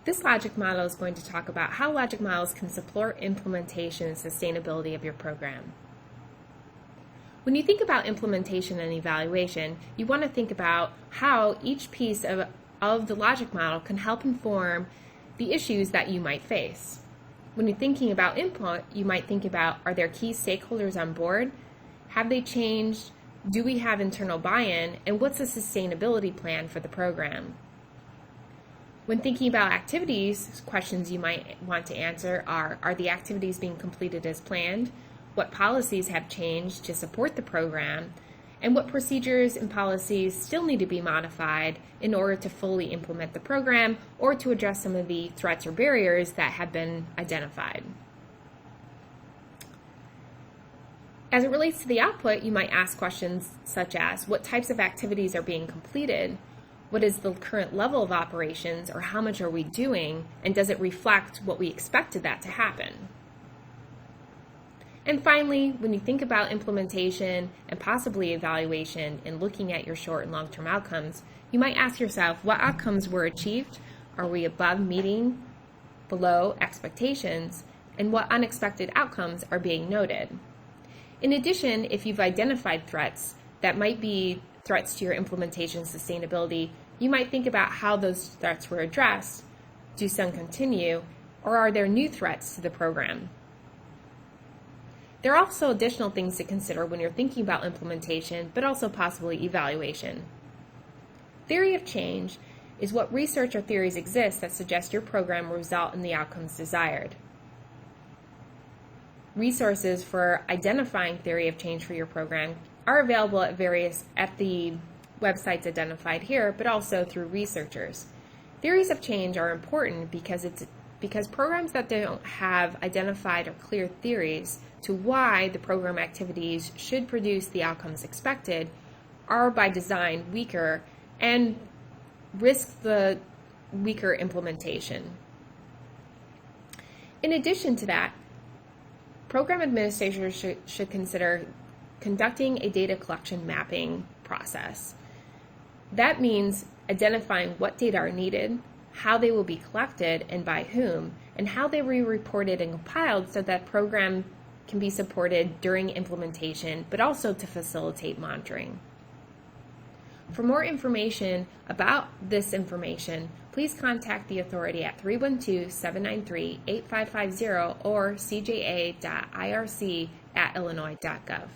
This logic model is going to talk about how logic models can support implementation and sustainability of your program. When you think about implementation and evaluation, you want to think about how each piece of the logic model can help inform the issues that you might face. When you're thinking about input, you might think about, are there key stakeholders on board? Have they changed? Do we have internal buy-in? And what's the sustainability plan for the program? When thinking about activities, questions you might want to answer are the activities being completed as planned? What policies have changed to support the program? And what procedures and policies still need to be modified in order to fully implement the program or to address some of the threats or barriers that have been identified? As it relates to the output, you might ask questions such as, what types of activities are being completed? What is the current level of operations, or how much are we doing, and does it reflect what we expected that to happen? And finally, when you think about implementation and possibly evaluation and looking at your short and long-term outcomes, you might ask yourself, what outcomes were achieved? Are we above meeting, below expectations, and what unexpected outcomes are being noted? In addition, if you've identified threats that might be threats to your implementation sustainability, you might think about how those threats were addressed. Do some continue, or are there new threats to the program? There are also additional things to consider when you're thinking about implementation, but also possibly evaluation. Theory of change is what research or theories exist that suggest your program will result in the outcomes desired. Resources for identifying theory of change for your program are available at the websites identified here, but also through researchers. Theories of change are important because programs that don't have identified or clear theories to why the program activities should produce the outcomes expected are by design weaker and risk the weaker implementation. In addition to that, program administrators should consider conducting a data collection mapping process. That means identifying what data are needed, how they will be collected and by whom, and how they will be reported and compiled so that program can be supported during implementation, but also to facilitate monitoring. For more information about this information, please contact the authority at 312-793-8550 or cja.irc@illinois.gov.